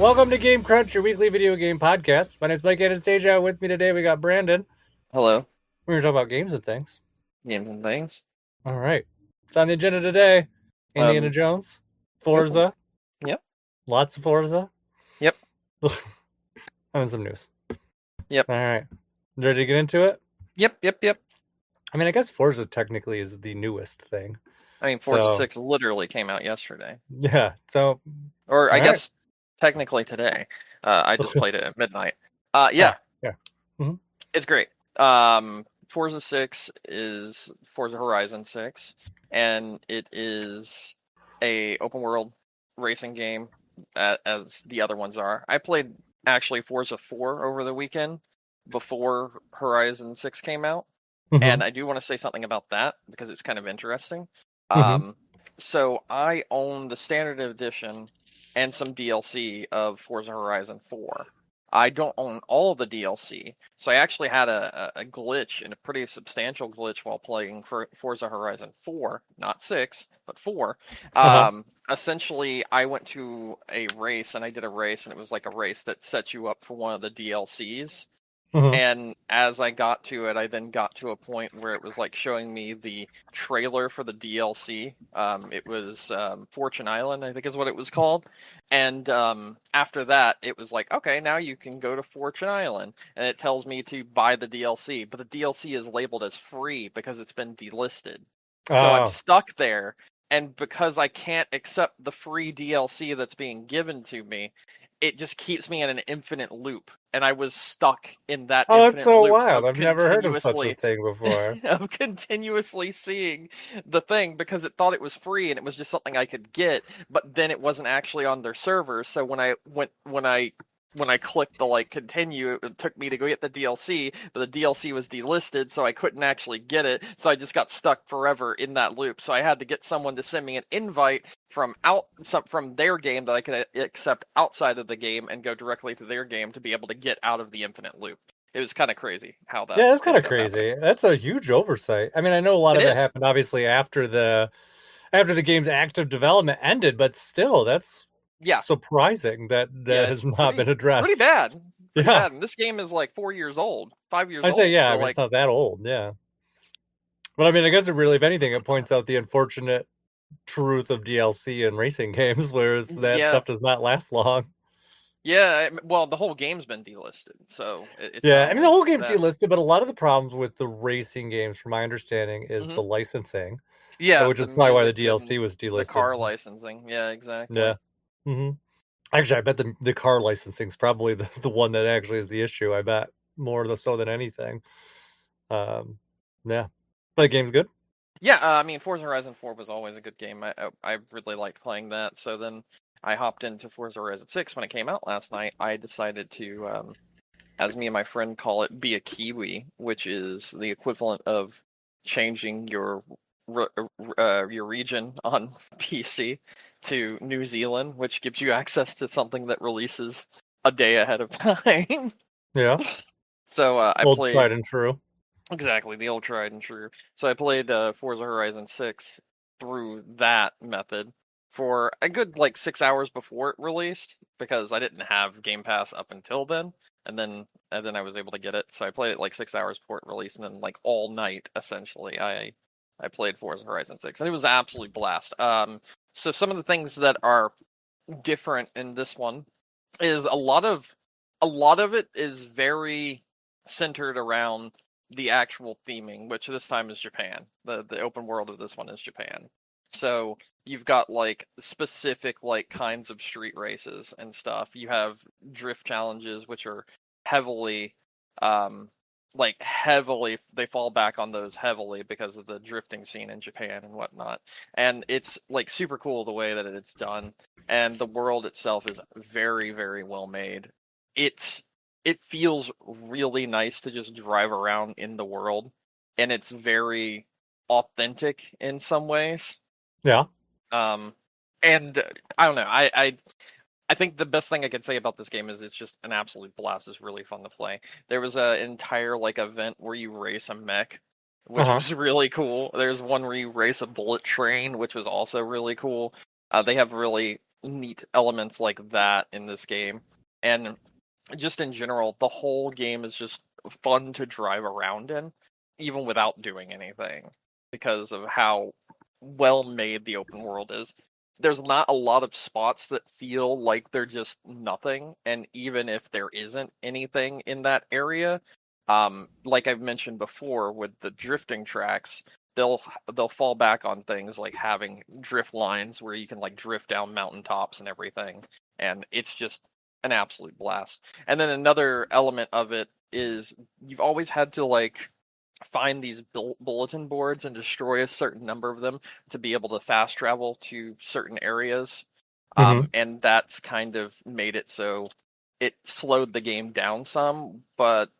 Welcome to Game Crunch, your weekly video game podcast. My name is Mike Anastasia. With me today, we got Brandon. Hello, We're going to talk about games and things. games and things. All right. It's on the agenda today. Indiana Um, Jones, Yep, Forza, yep, lots of Forza, yep, and some news. yep, All right. Ready to get into it? yep. I mean, I guess Forza technically is the newest thing. I mean, Forza So, 6 literally came out yesterday, yeah. So, or I all right. guess technically today. I just played it at midnight. Yeah, Ah, yeah. hmm it's great. Forza 6 is Forza Horizon 6, and it is a open world racing game, as the other ones are. I played actually Forza 4 over the weekend before Horizon 6 came out. hmm And I do want to say something about that because it's kind of interesting. hmm Um, so I own the standard edition and some DLC of Forza Horizon 4. I don't own all of the DLC, so I actually had a glitch, and a pretty substantial glitch while playing for Forza Horizon 4, not 6, but 4. Uh-huh. Essentially, I went to a race, and I did a race, and it was like a race that sets you up for one of the DLCs. hmm And as I got to it, I then got to a point where it was like showing me the trailer for the DLC. It was Fortune Island, I think is what it was called. And after that, it was like, okay, now you can go to Fortune Island. And it tells me to buy the DLC. But the DLC is labeled as free because it's been delisted. So I'm Oh. stuck there. And because I can't accept the free DLC that's being given to me, it just keeps me in an infinite loop, and I was stuck in that Oh, that's infinite so loop wild. of I've never heard of such a continuously thing before. seeing the thing because it thought it was free and it was just something I could get, but then it wasn't actually on their server. So when I clicked the like continue, it took me to go get the DLC, but the DLC was delisted, so I couldn't actually get it. So I just got stuck forever in that loop. So I had to get someone to send me an invite from their game that I could accept outside of the game and go directly to their game to be able to get out of the infinite loop. It was kind of crazy how that Yeah, that's kind of ended up happening. crazy. That's a huge oversight. I mean, I know a lot It of it is. happened obviously after the game's active development ended, but still, that's Yeah. surprising that Yeah, that has it's not been pretty addressed. bad. Pretty Yeah, bad. And this game is like 4 years old, 5 years I say old. yeah. I So mean, it's like not that old. Yeah, but I mean, I guess it really, if anything, it points out the unfortunate truth of DLC and racing games, whereas that yeah. stuff does not last long. Yeah, well, the whole game's been delisted, so it's Yeah, not I mean, the only whole game's that. delisted, but a lot of the problems with the racing games, from my understanding, is Hmm. the licensing, Yeah, which the is probably why the music DLC and was the delisted. car licensing. Yeah, exactly. Yeah. hmm Actually, I bet the car licensing is probably the one that actually is the issue. I bet more so than anything. Um, yeah, but the game's good. Yeah, I mean, Forza Horizon 4 was always a good game. I really liked playing that. So then I hopped into Forza Horizon 6 when it came out last night. I decided to, as me and my friend call it, be a Kiwi, which is the equivalent of changing your region on PC to New Zealand, which gives you access to something that releases a day ahead of time. Yeah, So I old tried played and true. exactly the old tried and true. So I played Forza Horizon 6 through that method for a good like 6 hours before it released because I didn't have Game Pass up until then, and then I was able to get it. So I played it like 6 hours before it released, and then like all night essentially I played Forza Horizon 6, and it was an absolute blast. So some of the things that are different in this one is a lot of it is very centered around the actual theming, which this time is Japan. The open world of this one is Japan. So you've got like specific like kinds of street races and stuff. You have drift challenges, which are heavily um heavily they fall back on those heavily because of the drifting scene in Japan and whatnot. And it's like super cool the way that it's done. And the world itself is very, very well made. It it feels really nice to just drive around in the world, and it's very authentic in some ways. Yeah. Um, and I don't know. I think the best thing I could say about this game is it's just an absolute blast. It's really fun to play. There was an entire like event where you race a mech, Uh which huh. was really cool. There's one where you race a bullet train, which was also really cool. They have really neat elements like that in this game. And just in general, the whole game is just fun to drive around in, even without doing anything, because of how well made the open world is. There's not a lot of spots that feel like they're just nothing, and even if there isn't anything in that area, like I've mentioned before with the drifting tracks, they'll they'll fall back on things like having drift lines where you can like drift down mountaintops and everything, and it's just an absolute blast. And then another element of it is you've always had to like find these bulletin boards and destroy a certain number of them to be able to fast travel to certain areas. Hmm. And that's kind of made it so it slowed the game down some, but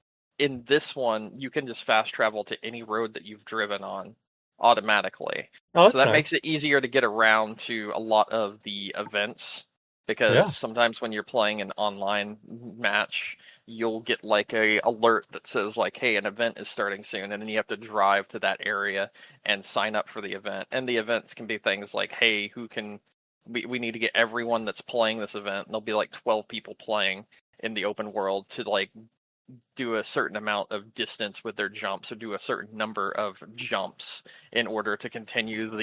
in this one, you can just fast travel to any road that you've driven on automatically. Oh, So that's that makes nice. it easier to get around to a lot of the events because Yeah. sometimes when you're playing an online match, you'll get like a alert that says like, "Hey, an event is starting soon," and then you have to drive to that area and sign up for the event. And the events can be things like, "Hey, who can we need to get everyone that's playing this event." And there'll be like 12 people playing in the open world to like do a certain amount of distance with their jumps or do a certain number of jumps in order to continue to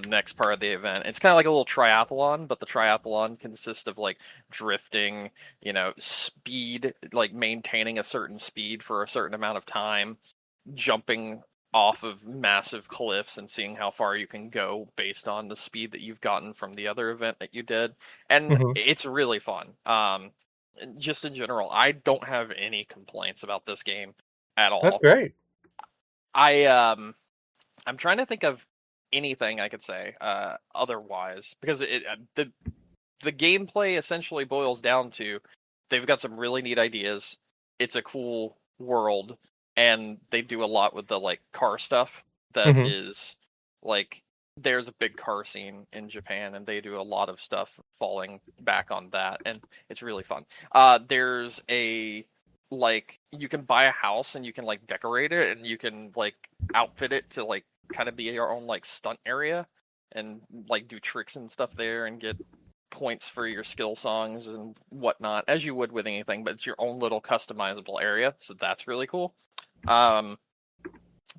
the next part of the event. It's kind of like a little triathlon, but the triathlon consists of like drifting, speed, like maintaining a certain speed for a certain amount of time, jumping off of massive cliffs and seeing how far you can go based on the speed that you've gotten from the other event that you did. And Hmm. it's really fun. Just in general, I don't have any complaints about this game at That's all. great. I'm trying to think of anything I could say otherwise because the gameplay essentially boils down to they've got some really neat ideas. It's a cool world, and they do a lot with the like car stuff that Hmm. is like there's a big car scene in Japan, and they do a lot of stuff falling back on that, and it's really fun. There's a like you can buy a house and you can like decorate it and you can like outfit it to like kind of be your own like stunt area and like do tricks and stuff there and get points for your skill songs and whatnot, as you would with anything, but it's your own little customizable area. So that's really cool. I'm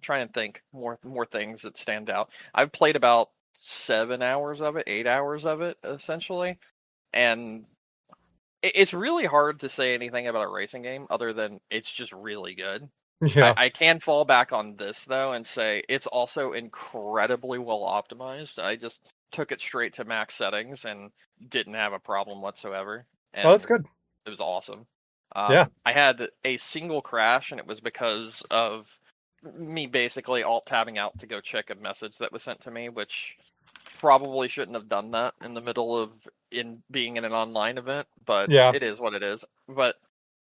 trying to think more things that stand out. I've played about 7 hours of it, 8 hours of it, essentially, and it's really hard to say anything about a racing game other than it's just really good. I, Yeah. I can fall back on this though and say it's also incredibly well optimized. I just took it straight to max settings and didn't have a problem whatsoever, Oh, that's and good. it was awesome. Yeah. I had a single crash, and it was because of me basically alt tabbing out to go check a message that was sent to me, which probably shouldn't have done that in the middle of in being in an online event, but Yeah. it is what it is. But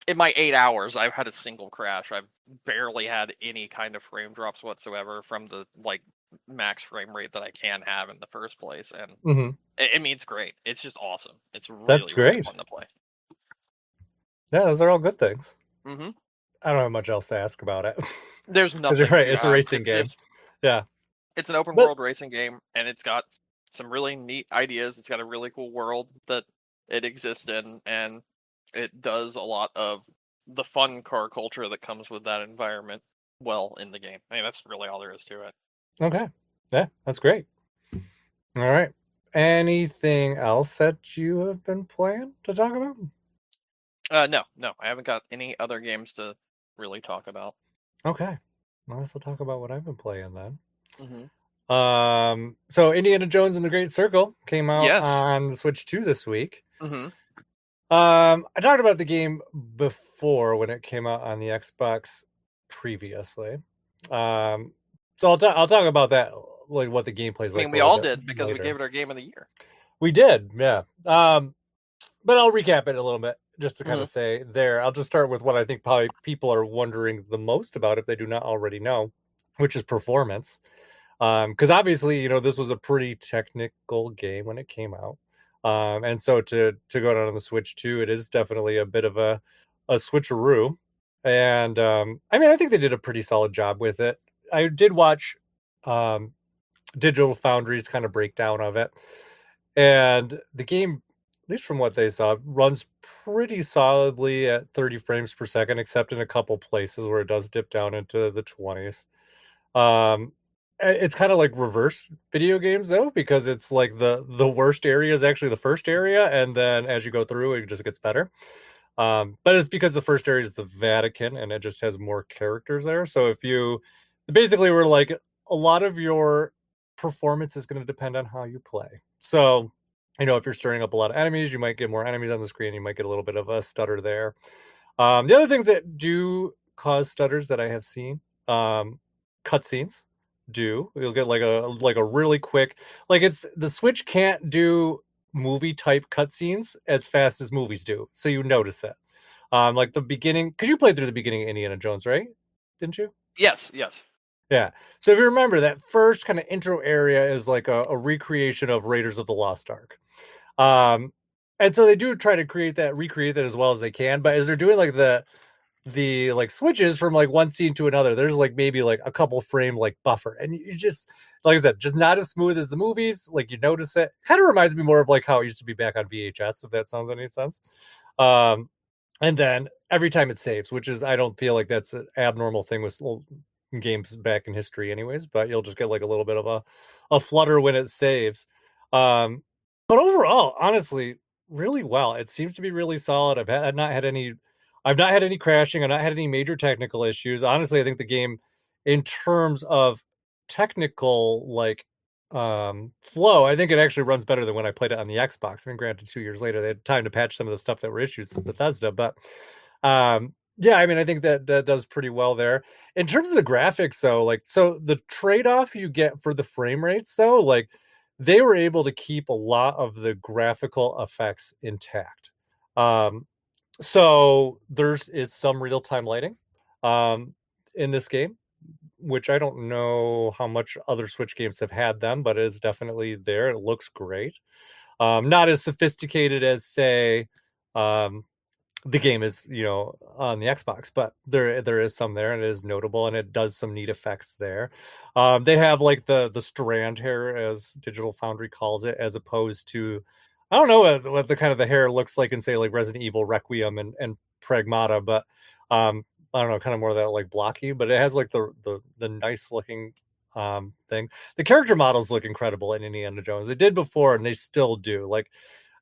in my 8 hours, I've had a single crash. I've barely had any kind of frame drops whatsoever from the like max frame rate that I can have in the first place, and Hmm. it means great. It's just awesome. It's That's really really great. fun to play. Yeah, those are all good things. Hmm. I don't have much else to ask about it. There's Because you're nothing right, to it's a ask. racing It's game. just Yeah. it's an open But world racing game, and it's got some really neat ideas. It's got a really cool world that it exists in, and it does a lot of the fun car culture that comes with that environment well in the game. I mean, that's really all there is to it. okay. Yeah, that's great. All right. Anything else that you have been playing to talk about? No, I haven't got any other games to really talk about. Okay. Well, let's talk about what I've been playing then. Hmm. So Indiana Jones and the Great Circle came out Yes. on the Switch 2 this week. Hmm. I talked about the game before when it came out on the Xbox previously. Um, so I'll talk about that, like what the gameplay is I mean, like a we little all bit did because we later. gave it our game of the year. We did, yeah. But I'll recap it a little bit just to kind Hmm. of say there. I'll just start with what I think probably people are wondering the most about if they do not already know, which is performance. Because obviously, this was a pretty technical game when it came out. And so to go down on the Switch 2, it is definitely a bit of a switcheroo. And I mean, I think they did a pretty solid job with it. I did watch um, Digital Foundry's kind of breakdown of it. And the game, at least from what they saw, runs pretty solidly at 30 frames per second, except in a couple places where it does dip down into the 20s. Um, it's kind of like reverse video games though, because it's like the worst area is actually the first area, and then as you go through, it just gets better. But it's because the first area is the Vatican, and it just has more characters there. So if you basically were like a lot of your performance is going to depend on how you play. So, if you're stirring up a lot of enemies, you might get more enemies on the screen. You might get a little bit of a stutter there. The other things that do cause stutters that I have seen, cutscenes do. You'll get like a really quick, like it's the Switch can't do movie type cutscenes as fast as movies do, so you notice it. Like the beginning, because you played through the beginning of Indiana Jones, right? Didn't you? Yes, yes. Yeah. So if you remember, that first kind of intro area is like a recreation of Raiders of the Lost Ark. Um, and so they do try to recreate that as well as they can. But as they're doing like the like switches from like one scene to another, there's like maybe like a couple frame like buffer, and you just, like I said, just not as smooth as the movies. Like you notice it. Kind of reminds me more of like how it used to be back on VHS, if that sounds any sense. Um, and then every time it saves, which is, I don't feel like that's an abnormal thing with games back in history anyways, but you'll just get like a little bit of a flutter when it saves. Um but overall, honestly, really well. It seems to be really solid. I've not had any crashing. I've not had any major technical issues. Honestly, I think the game, in terms of technical like flow, I think it actually runs better than when I played it on the Xbox. I mean, granted, 2 years later they had time to patch some of the stuff that were issues with Bethesda, but yeah, I mean, I think that does pretty well there. In terms of the graphics, though, like, so the trade-off you get for the frame rates, though, like, they were able to keep a lot of the graphical effects intact. Um, so there's is some real-time lighting um in this game, which I don't know how much other Switch games have had them, but it is definitely there. It looks great. Not as sophisticated as, say, um, the game is, on the Xbox, but there is some there, and it is notable, and it does some neat effects there. They have like the strand hair, as Digital Foundry calls it, as opposed to, I don't know what the kind of the hair looks like in, say, like Resident Evil Requiem and Pragmata, but I don't know, kind of more of that like blocky, but it has like the nice looking thing. The character models look incredible in Indiana Jones. They did before, and they still do. Like,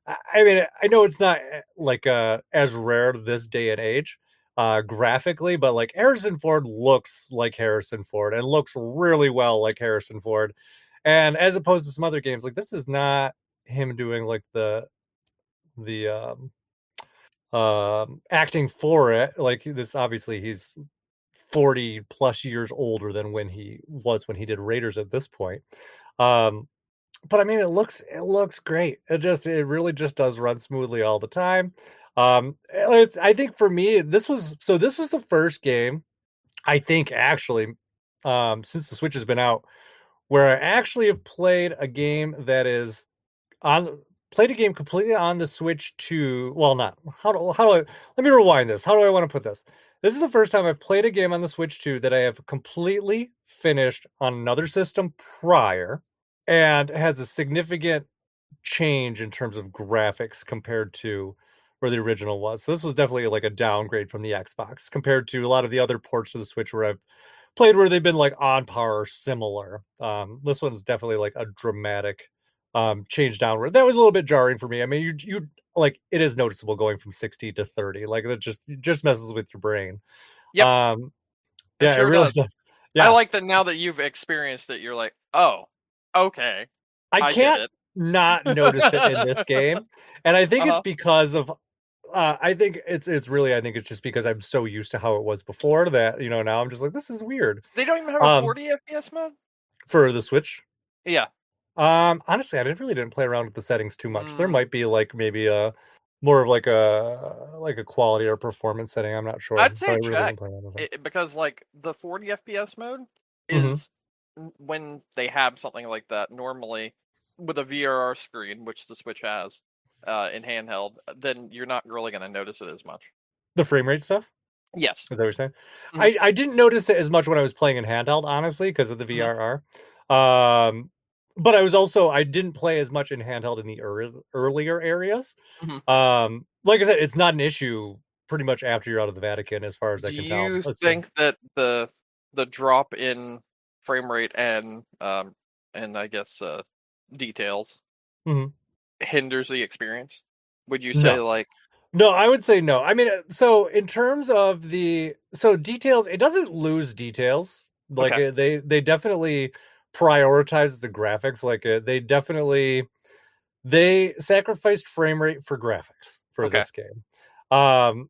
I mean, I know it's not like as rare this day and age graphically, but like Harrison Ford looks like Harrison Ford and looks really well like Harrison Ford. And as opposed to some other games, like this is not him doing like the acting for it. Like this, obviously he's 40 plus years older than when he did Raiders at this point. Um, but I mean, it looks great. It really just does run smoothly all the time. I think for me, this was the first game, I think, actually, since the Switch has been out, where I actually have played a game that is on played a game completely on the Switch to, well, not how do I, let me rewind this. How do I want to put this? This is the first time I've played a game on the Switch 2 that I have completely finished on another system prior, and has a significant change in terms of graphics compared to where the original was. So this was definitely like a downgrade from the Xbox compared to a lot of the other ports of the Switch where I've played, where they've been like on par or similar. This one's definitely like a dramatic change downward. That was a little bit jarring for me. I mean, you like, it is noticeable going from 60 to 30. Like that just messes with your brain. Yep, Um, it yeah, it sure really does. does. I Yeah. like that now that you've experienced it, you're like, oh, okay, I I get can't it. not notice it in this game, and I think it's Uh-huh. because of. I think it's really. I think it's just because I'm so used to how it was before that, now I'm just like, this is weird. They don't even have a Um, 40 FPS mode? for the Switch, Yeah. honestly, I didn't play around with the settings too much. There Mm, might be like maybe a more of like a quality or performance setting. I'm not sure, I'd but I say really check didn't play around with them. because like the 40 FPS mode Hmm. is when they have something like that normally with a VRR screen, which the Switch has in handheld, then you're not really going to notice it as much. The frame rate stuff. Yes. Is that what you're saying? Hmm. I didn't notice it as much when I was playing in handheld, honestly, because of the Hmm. VRR. Um, but I didn't play as much in handheld in the earlier areas. Mhm. Like I said, it's not an issue pretty much after you're out of the Vatican, as far as I Do can tell. you Let's see. think that the drop in frame rate and I guess details Mhm. hinders the experience? Would you say No. like No, I would say no. I mean, so in terms of details, it doesn't lose details. Like okay, they definitely prioritize the graphics. Like they sacrificed frame rate for graphics for okay, this game. Um,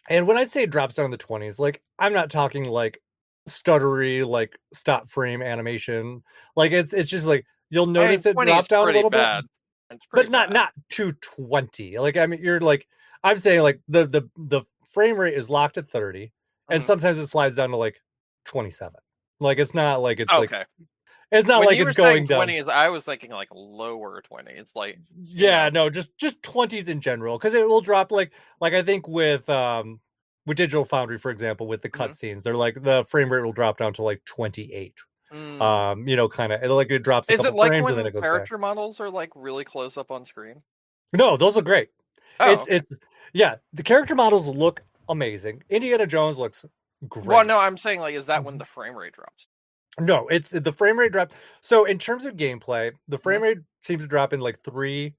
and when I say it drops down in the 20s, like I'm not talking like stuttery, like stop frame animation. Like it's just like you'll I mean notice it 20 drop is down a pretty little bit, bad. It's pretty but bad. not 220. Like I mean, you're like I'm saying like the frame rate is locked at 30, and Mhm. sometimes it slides down to like 27. Like Okay. it's not When like you it's were saying going down. 20s, I was thinking like lower 20. It's like, you Yeah, know. no, just 20s in general, because it will drop like I think with Digital Foundry, for example, with the Mhm. cutscenes, they're like the frame rate will drop down to like 28. Mm. Kind of it drops a Is it couple like frames and then when it goes back. character models are like really close up on screen? No, those are great. Oh, okay. It's yeah, the character models look amazing. Indiana Jones looks Well, great. no, I'm saying like, is that when Mhm. the frame rate drops? No, it's the frame rate drop. So in terms of gameplay, the Hmm. frame rate seems to drop in like three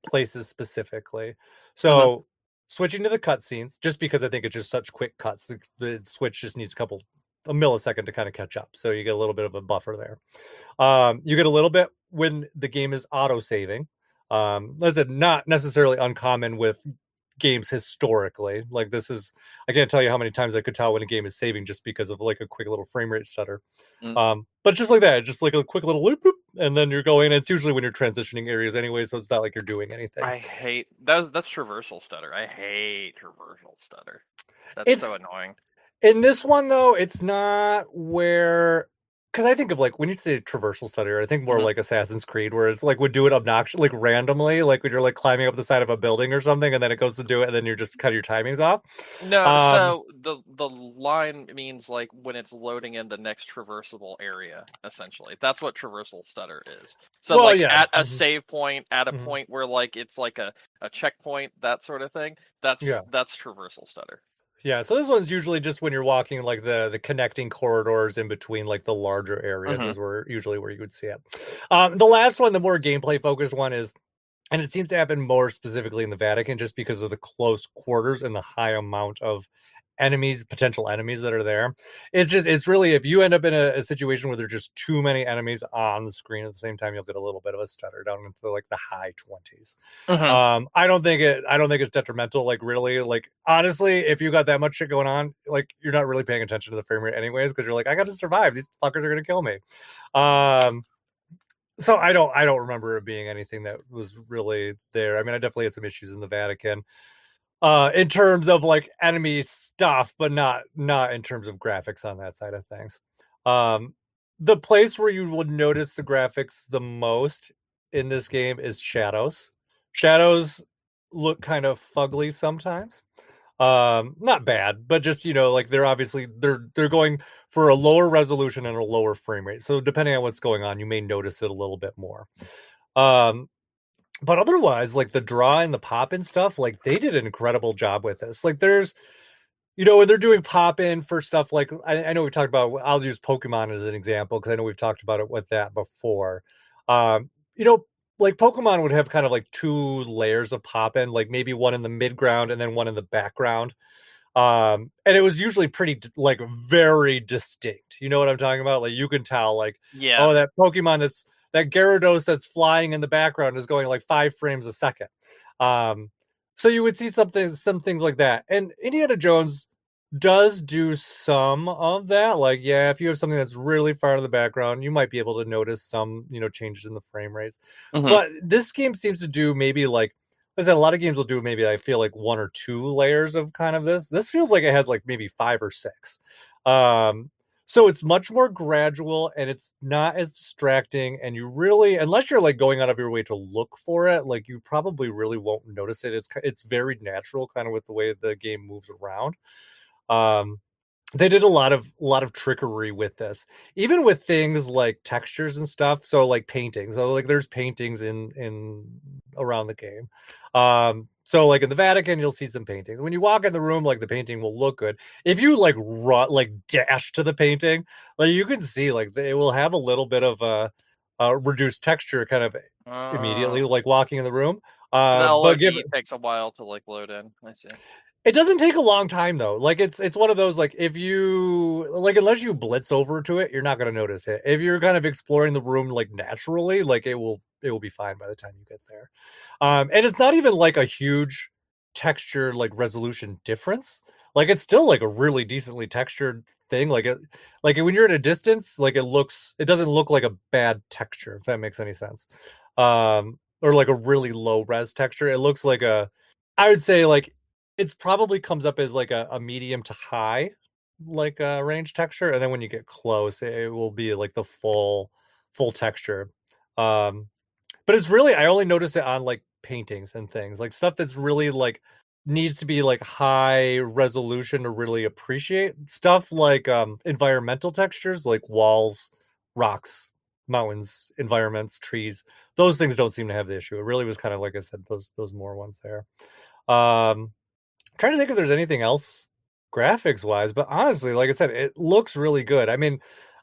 places specifically. Hmm. So switching to the cutscenes, just because I think it's just such quick cuts, the Switch just needs a millisecond to kind of catch up. So you get a little bit of a buffer there. You get a little bit when the game is auto saving. As I said, not necessarily uncommon with games historically. Like this is, I can't tell you how many times I could tell when a game is saving just because of like a quick little frame rate stutter. Mm. But just like that, just like a quick little loop, and then you're going. And it's usually when you're transitioning areas anyway, so it's not like you're doing anything. I hate that's traversal stutter. I hate traversal stutter. That's so It's annoying. In this one though, it's not where, because I think of like when you say traversal stutter, I think more Hmm. like Assassin's Creed, where it's like would do it obnoxious, like randomly, like when you're like climbing up the side of a building or something, and then it goes to do it, and then you're just cut your timings off. No, Um, so the line means like when it's loading in the next traversable area, essentially. That's what traversal stutter is. So well, like yeah, at a save point, at a mhm, point where like it's like a checkpoint, that sort of thing. yeah. That's traversal stutter. Yeah, so this one's usually just when you're walking like the connecting corridors in between like the larger areas Hmm. is where you would see it. The last one, the more gameplay focused one is, and it seems to happen more specifically in the Vatican just because of the close quarters and the high amount of potential enemies that are there. It's really, if you end up in a situation where there's just too many enemies on the screen at the same time, you'll get a little bit of a stutter down into like the high 20s. Hmm. I don't think it's detrimental. Like really, like honestly, if you got that much shit going on, like you're not really paying attention to the frame rate anyways, because you're like, I got to survive. These fuckers are gonna kill me. Um, so I don't remember it being anything that was really there. I mean, I definitely had some issues in the Vatican, in terms of like enemy stuff, but not in terms of graphics on that side of things. Um, the place where you would notice the graphics the most in this game is shadows. Shadows look kind of fugly sometimes. Not bad, but just like they're going for a lower resolution and a lower frame rate. So depending on what's going on, you may notice it a little bit more. Um, but otherwise, like the draw and the pop and stuff, like they did an incredible job with this. Like there's, when they're doing pop in for stuff like I know we talked about. I'll use Pokemon as an example because I know we've talked about it with that before. Um, you know, like Pokemon would have kind of like two layers of pop in, like maybe one in the mid ground and then one in the background. And it was usually like very distinct. You know what I'm talking about? Like you can tell, like, Yeah. oh, that Gyarados that's flying in the background is going like 5 frames a second. Um, so you would see some things like that. And Indiana Jones does do some of that. Like, yeah, if you have something that's really far in the background, you might be able to notice some, changes in the frame rates. Hmm. But this game seems to do maybe like I said, a lot of games will do maybe I feel like one or two layers of kind of this. This feels like it has like maybe five or six. Um, so it's much more gradual and it's not as distracting. And you really, unless you're like going out of your way to look for it, like you probably really won't notice it. It's very natural, kind of with the way the game moves around. Um, They did a lot of trickery with this, even with things like textures and stuff. So like paintings, so like there's paintings in around the game. So like in the Vatican, you'll see some paintings. When you walk in the room, like the painting will look good. If you like like dash to the painting, like you can see like it will have a little bit of a reduced texture kind of immediately, Oh, like walking in the room. the But LOD give takes a while to like load in. I see. it doesn't take a long time though. Like it's one of those like if you like unless you blitz over to it, you're not gonna notice it. If you're kind of exploring the room like naturally, like it will be fine by the time you get there. And it's not even like a huge texture like resolution difference. Like it's still like a really decently textured thing. Like when you're at a distance, like it doesn't look like a bad texture, if that makes any sense. Or like a really low res texture. It looks like a I would say like it's probably comes up as like a medium to high like range texture, and then when you get close it will be like the full texture. um but it's really I only notice it on like paintings and things like stuff that's really like needs to be like high resolution to really appreciate stuff like environmental textures like walls, rocks, mountains, environments, trees. Those things don't seem to have the issue. It really was kind of like I said, those more ones there. Trying to think if there's anything else graphics wise, but honestly, like I said, it looks really good. I mean,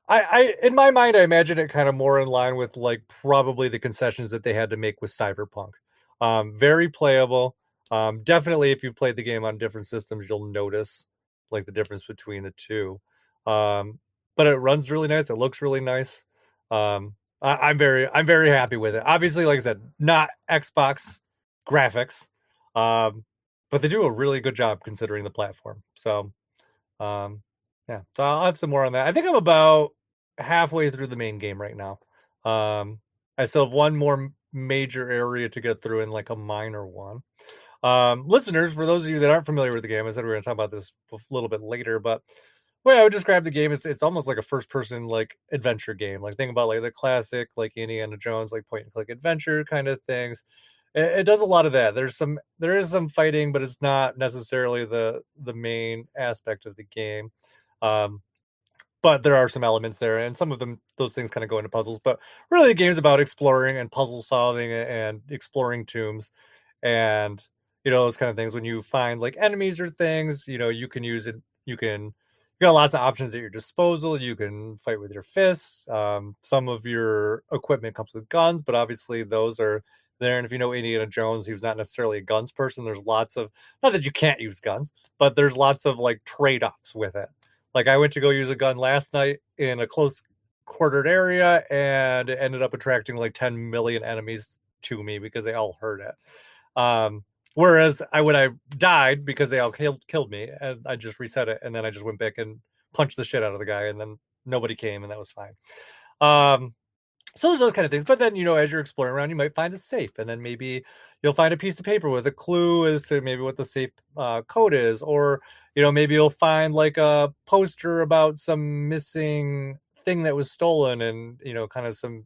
I in my mind, I imagine it kind of more in line with like probably the concessions that they had to make with Cyberpunk. Very playable. Definitely, if you've played the game on different systems, you'll notice like the difference between the two. Um, but it runs really nice. It looks really nice. I'm very happy with it. Obviously, like I said, not Xbox graphics. Um, but they do a really good job considering the platform. So, um, yeah, so I'll have some more on that. I think I'm about halfway through the main game right now. I still have one more major area to get through and like a minor one. Listeners, for those of you that aren't familiar with the game, I said we are going to talk about this a little bit later, but the way I would describe the game is it's almost like a first person like adventure game. Like think about like the classic like Indiana Jones like point and click adventure kind of things. It does a lot of that. There is some fighting, but it's not necessarily the main aspect of the game. Um, but there are some elements there, and some of them those things kind of go into puzzles. But really, the game's about exploring and puzzle solving and exploring tombs, and those kind of things. When you find like enemies or things, you can use it. You got lots of options at your disposal. You can fight with your fists. Some of your equipment comes with guns, but obviously those are there. And if you know Indiana Jones, he was not necessarily a guns person. There's lots of not that you can't use guns, but there's lots of like trade offs with it. Like I went to go use a gun last night in a close quartered area, and it ended up attracting like 10 million enemies to me because they all heard it. Um, Whereas I would have died because they all killed me, and I just reset it, and then I just went back and punched the shit out of the guy, and then nobody came, and that was fine. Um, so there's those kind of things. But then, as you're exploring around, you might find a safe, and then maybe you'll find a piece of paper with a clue as to maybe what the safe code is, or maybe you'll find like a poster about some missing thing that was stolen, and kind of some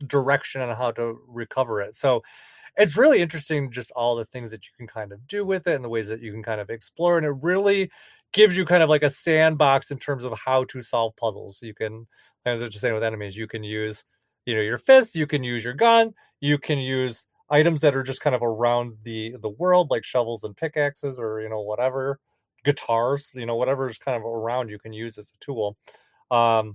direction on how to recover it. So it's really interesting just all the things that you can kind of do with it and the ways that you can kind of explore, and it really gives you kind of like a sandbox in terms of how to solve puzzles. You can, as I was just saying with enemies, you can use your fists, you can use your gun, you can use items that are just kind of around the world like shovels and pickaxes, or whatever, guitars, whatever is kind of around, you can use as a tool. And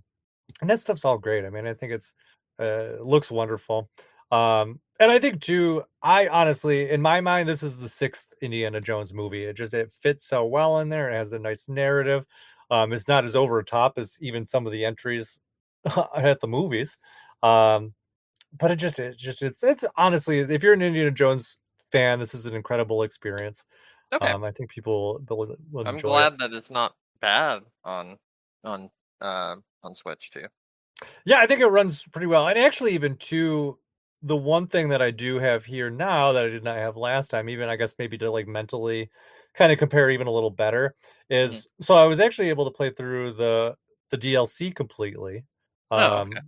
that stuff's all great. I mean, I think it's looks wonderful. And I think too, I honestly, in my mind, this is the sixth Indiana Jones movie. It fits so well in there. It has a nice narrative. It's not as over the top as even some of the entries at the movies. Um, but it's honestly, if you're an Indiana Jones fan, this is an incredible experience. Okay, I think people will I'm enjoy it. glad that it's not bad on on Switch too. Yeah, I think it runs pretty well. And actually, even too, the one thing that I do have here now that I did not have last time, even I guess maybe to like mentally kind of compare even a little better, Mhm. is so I was actually able to play through the DLC completely. Oh, okay.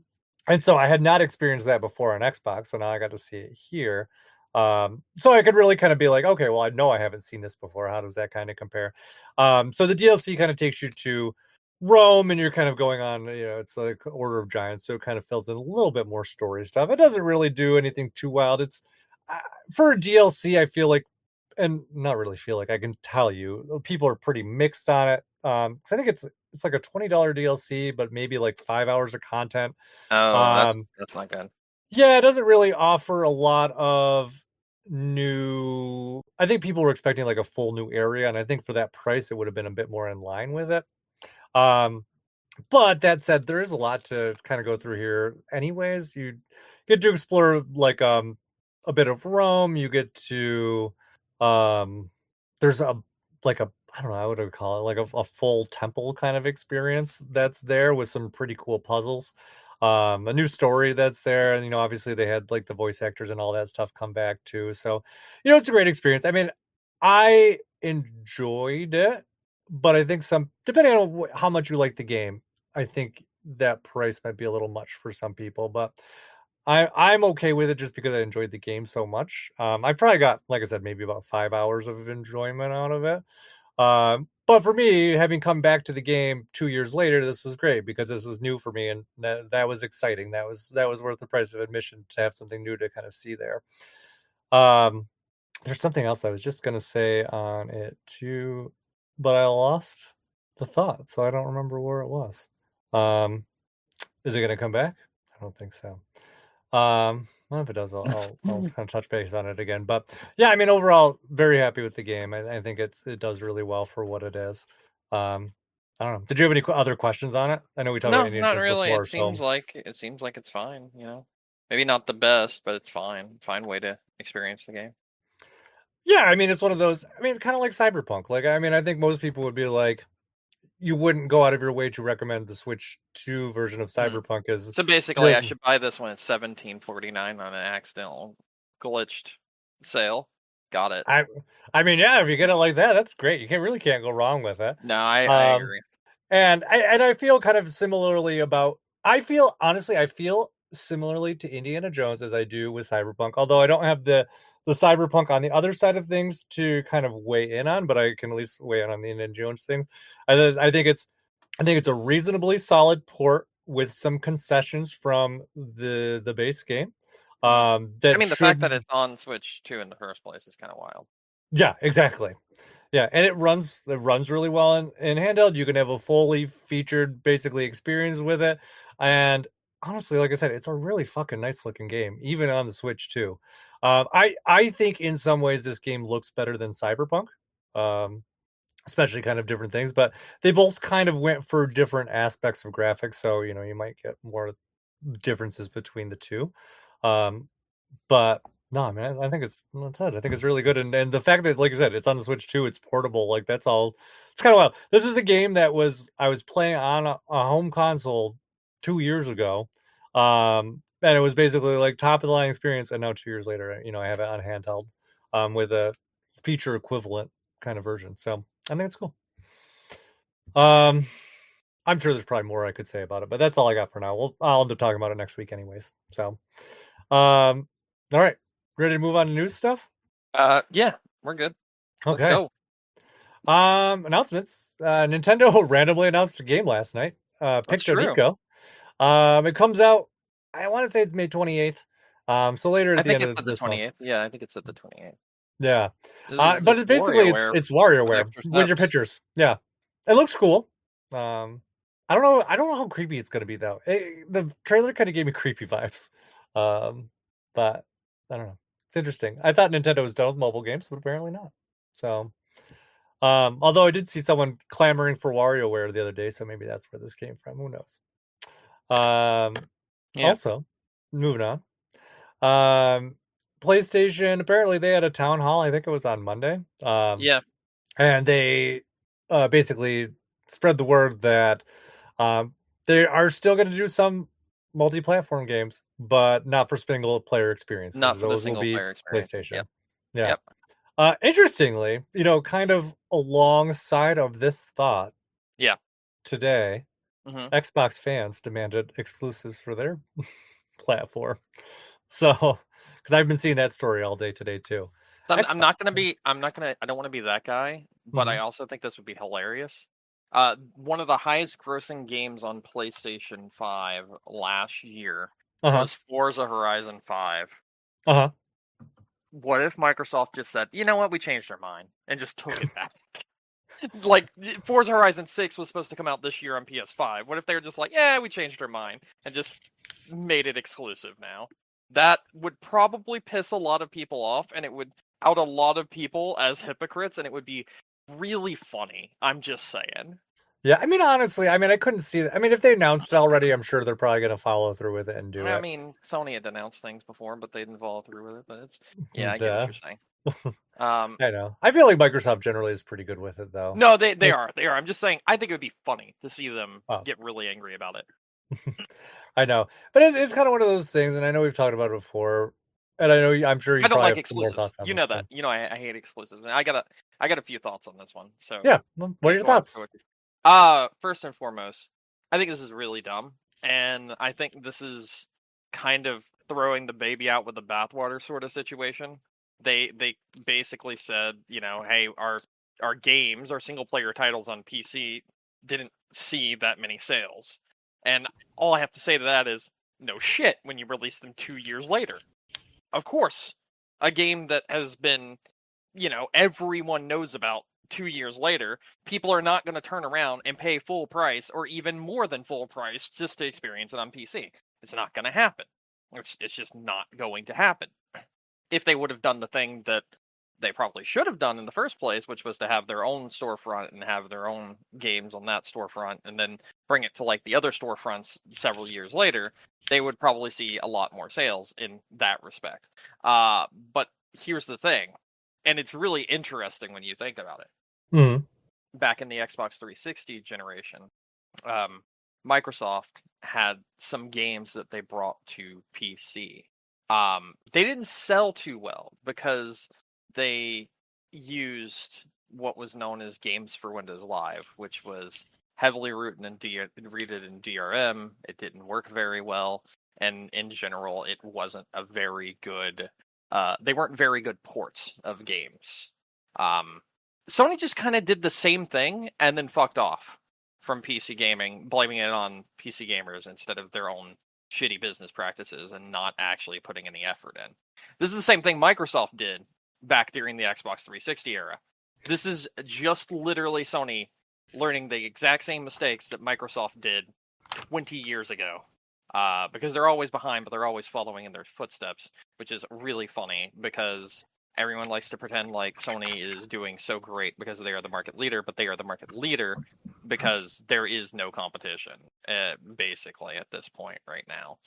And so I had not experienced that before on Xbox, so now I got to see it here. So I could really kind of be like, okay, well, I know I haven't seen this before. How does that kind of compare? So the DLC kind of takes you to Rome, and you're kind of going on, it's like Order of Giants, so it kind of fills in a little bit more story stuff. It doesn't really do anything too wild. It's uh, for a DLC, I feel like, and not really feel like, I can tell you, people are pretty mixed on it. 'Cause I think it's like a $20 DLC, but maybe like 5 hours of content. Oh, Um, that's not good. yeah, it doesn't really offer a lot of new. I think people were expecting like a full new area, and I think for that price, it would have been a bit more in line with it. Um, but that said, there is a lot to kind of go through here. Anyways, you get to explore like a bit of Rome. You get to um there's a like a I don't know, what would I call it, like a full temple kind of experience that's there with some pretty cool puzzles. A new story that's there, and obviously they had like the voice actors and all that stuff come back too. So, it's a great experience. I mean, I enjoyed it, but I think some depending on how much you like the game, I think that price might be a little much for some people, but I'm okay with it just because I enjoyed the game so much. I probably got, like I said, maybe about 5 hours of enjoyment out of it. But for me, having come back to the game 2 years later, this was great because this was new for me, and that was exciting. That was worth the price of admission to have something new to kind of see there. Um, there's something else I was just gonna say on it too, but I lost the thought, so I don't remember where it was. Um, is it gonna come back? I don't think so. Well, if it does, I'll kind of touch base on it again. But yeah, I mean, overall, very happy with the game. I think it does really well for what it is. Um, I don't know. Did you have any other questions on it? I know we talked about No, Indiana not Jones really. before, so It seems like it's fine, you know. Maybe not the best, but it's fine. Fine way to experience the game. yeah, I mean, it's one of those. I mean, kind of like Cyberpunk. Like, I mean, I think most people would be like, you wouldn't go out of your way to recommend the Switch 2 version of Hmm. Cyberpunk as So basically, I the should buy this when it's 17.49 on an accidental glitched sale. Got it. I I mean, yeah, if you get it like that, that's great. You can't go wrong with it. No, I Um, agree. and I feel kind of similarly about. I feel similarly to Indiana Jones as I do with Cyberpunk. Although I don't have the Cyberpunk on the other side of things to kind of weigh in on, but I can at least weigh in on the Indiana Jones things. I think it's a reasonably solid port with some concessions from the base game. Hmm. I That mean, the fact should that it's on Switch 2 in the first place is kind of wild. Yeah, exactly. Yeah, and it runs really well in handheld. You can have a fully featured basically experience with it. And honestly, like I said, it's a really fucking nice looking game, even on the Switch too. I think in some ways this game looks better than Cyberpunk. Um, Especially kind of different things, but they both kind of went for different aspects of graphics. So, you might get more differences between the two. Um, but no, man, I think it's that's it. I think it's really good, and the fact that, like I said, it's on the Switch too, it's portable. Like that's all. It's kind of wild. This is a game that I was playing on a home console 2 years ago, and it was basically like top of the line experience. And now 2 years later, I have it on handheld, with a feature equivalent kind of version. So I think it's cool. Um, I'm sure there's probably more I could say about it, but that's all I got for now. I'll end up talking about it next week, anyways. So. All right. Ready to move on to news stuff? Yeah, we're good. Let's Okay. go. Announcements. Nintendo randomly announced a game last night. That's Picto true. Nico. It comes out. I want to say it's May 28th. So later I at the think end it's of at the this month. 28th. Yeah, I think it's at the 28th. Yeah. This But it basically WarioWare it's with WarioWare extra with your steps. pictures. Yeah. It looks cool. Um, I don't know. I don't know how creepy it's gonna be though. The trailer kind of gave me creepy vibes. Um, but I don't know. It's interesting. I thought Nintendo was done with mobile games, but apparently not. So, although I did see someone clamoring for WarioWare the other day, so maybe that's where this came from. Who knows? Um, Yeah. Also, moving on. Um, PlayStation. Apparently, they had a town hall. I think it was on Monday. Yeah. And they basically spread the word that they are still going to do some multi-platform games, but not for single player Not experiences. for the Those will single be player experience. PlayStation. Yep. Yeah. Yep. Interestingly, kind of alongside of this thought Yeah. today, Hmm. Xbox fans demanded exclusives for their platform. So, because I've been seeing that story all day today too. So I'm Xbox. not gonna be. I'm not gonna. I don't want to be that guy, but I Mhm. also think this would be hilarious. One of the highest grossing games on PlayStation 5 last year Uh-huh. was Forza Horizon 5. Uh-huh. What if Microsoft just said, you know what, we changed our mind and just took it back? Like, Forza Horizon 6 was supposed to come out this year on PS5. What if they were just like, yeah, we changed our mind and just made it exclusive now? That would probably piss a lot of people off, and it would out a lot of people as hypocrites, and it would be really funny. I'm just saying. Yeah, I mean, honestly, I mean, I couldn't see that. I mean, if they announced it already, I'm sure they're probably going to follow through with it and do I it. mean, Sony had announced things before, but they didn't follow through with it. But yeah, I get what Duh. you're saying. Um, I know. I feel like Microsoft generally is pretty good with it, though. no, they Yes. are. They are. I'm just saying. I think it would be funny to see them Oh, get really angry about it. I know, but it's kind of one of those things, and I know we've talked about it before, and I know I'm sure you I don't probably like have some more exclusives. thoughts on You this know that. too. You know I hate exclusives. And I got a few thoughts on this one. So Yeah. Well, what are your go on. thoughts? First and foremost, I think this is really dumb, and I think this is kind of throwing the baby out with the bathwater sort of situation. They basically said, you know, hey, our games, our single player titles on PC didn't see that many sales. And all I have to say to that is no shit when you release them 2 years later. Of course, a game that has been, you know, everyone knows about 2 years later, people are not going to turn around and pay full price or even more than full price just to experience it on PC. It's not going to happen. It's just not going to happen. If they would have done the thing that they probably should have done in the first place, which was to have their own storefront and have their own games on that storefront and then bring it to like the other storefronts several years later, they would probably see a lot more sales in that respect. But here's the thing, and it's really interesting when you think about it. Hmm. Back in the Xbox 360 generation, Microsoft had some games that they brought to PC. They didn't sell too well because they used what was known as Games for Windows Live, which was heavily rooted in DRM. It didn't work very well, and in general, it wasn't a very good. They weren't very good ports of games. Um, Sony just kind of did the same thing and then fucked off from PC gaming, blaming it on PC gamers instead of their own shitty business practices and not actually putting any effort in. This is the same thing Microsoft did back during the Xbox 360 era. This is just literally Sony learning the exact same mistakes that Microsoft did 20 years ago. Because they're always behind, but they're always following in their footsteps, which is really funny because everyone likes to pretend like Sony is doing so great because they are the market leader, but they are the market leader because there is no competition, basically, at this point right now,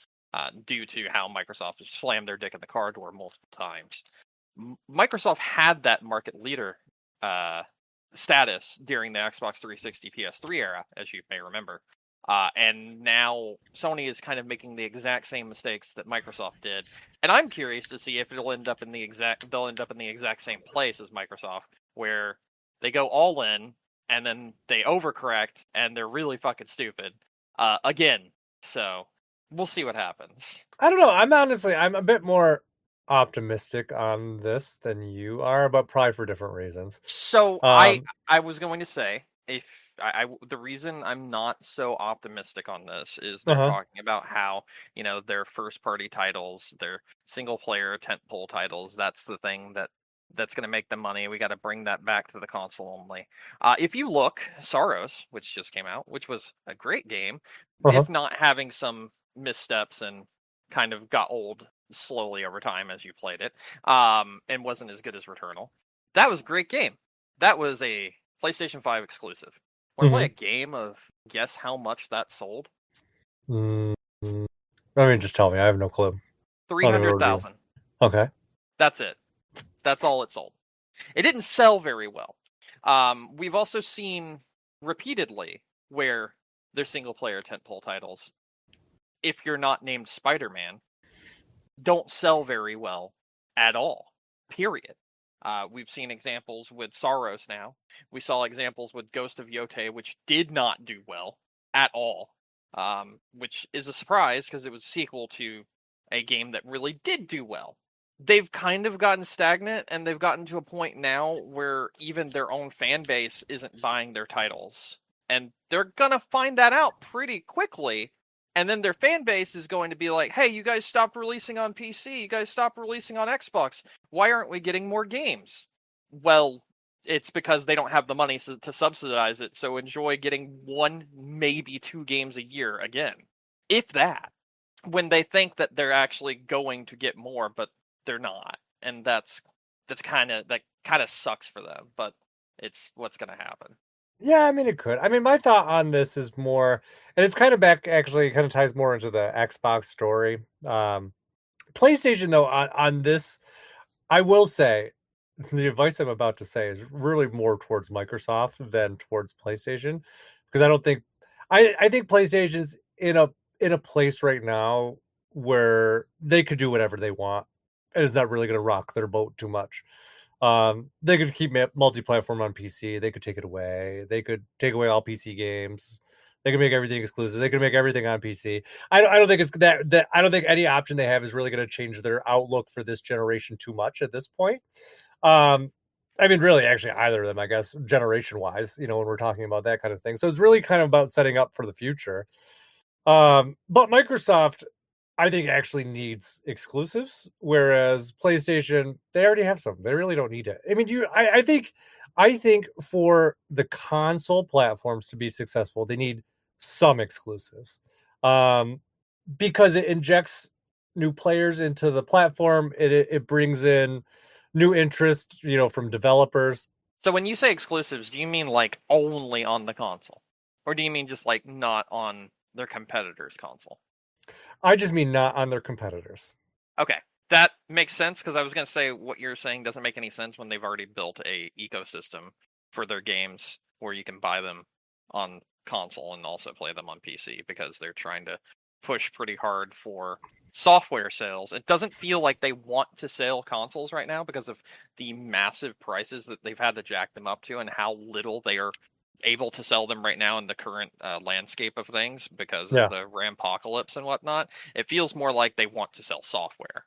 due to how Microsoft has slammed their dick in the car door multiple times. Microsoft had that market leader status during the Xbox 360 PS3 era, as you may remember. And now Sony is kind of making the exact same mistakes that Microsoft did, and I'm curious to see if they'll end up in the exact same place as Microsoft, where they go all in and then they overcorrect and they're really fucking stupid again. So we'll see what happens. I don't know. I'm a bit more optimistic on this than you are, but probably for different reasons. So Um. I was going to say if the reason I'm not so optimistic on this is Uh they're huh. talking about how, you know, their first party titles, their single player tentpole titles, that's the thing that's going to make the money. We got to bring that back to the console only. If you look, Sorrows, which just came out, which was a great game, Uh huh. if not having some missteps and kind of got old slowly over time as you played it, and wasn't as good as Returnal. That was a great game. That was a PlayStation 5 exclusive. Want to play Hmm. a game of guess how much that sold? Mm-hmm. I mean, just tell me. I have no clue. I don't know what to do. 300,000. Okay. That's it. That's all it sold. It didn't sell very well. We've also seen repeatedly where their single player tentpole titles, if you're not named Spider-Man, don't sell very well at all. Period. We've seen examples with Saros now. We saw examples with Ghost of Yote, which did not do well at all, which is a surprise because it was a sequel to a game that really did do well. They've kind of gotten stagnant, and they've gotten to a point now where even their own fan base isn't buying their titles and they're gonna find that out pretty quickly. And then their fan base is going to be like, "Hey, you guys stopped releasing on PC. You guys stopped releasing on Xbox. Why aren't we getting more games?" Well, it's because they don't have the money to subsidize it. So enjoy getting one, maybe two games a year again, if that. When they think that they're actually going to get more, but they're not, and that kind of sucks for them. But it's what's going to happen. Yeah, I mean, it could. I mean, my thought on this is more, and it's kind of back, actually, it kind of ties more into the Xbox story. PlayStation, though, on this, I will say, the advice I'm about to say is really more towards Microsoft than towards PlayStation, because I don't think, I think PlayStation's in a place right now where they could do whatever they want, and it's not really going to rock their boat too much. They could keep multi-platform on PC. They could take it away. They could take away all PC games. They could make everything exclusive. They could make everything on PC. I don't think it's that I don't think any option they have is really going to change their outlook for this generation too much at this point. Um, I mean, really, actually, either of them, I guess, generation wise, when we're talking about that kind of thing. So it's really kind of about setting up for the future. But Microsoft, I think, actually needs exclusives, whereas PlayStation, they already have some. They really don't need it. I mean, I think for the console platforms to be successful, they need some exclusives, um, because it injects new players into the platform. It brings in new interest, from developers. So when you say exclusives, do you mean like only on the console, or do you mean just like not on their competitor's console? I just mean not on their competitors. Okay, that makes sense, because I was going to say what you're saying doesn't make any sense when they've already built a ecosystem for their games where you can buy them on console and also play them on PC, because they're trying to push pretty hard for software sales. It doesn't feel like they want to sell consoles right now because of the massive prices that they've had to jack them up to, and how little they are able to sell them right now in the current landscape of things because of Yeah. the Rampocalypse and whatnot. It feels more like they want to sell software,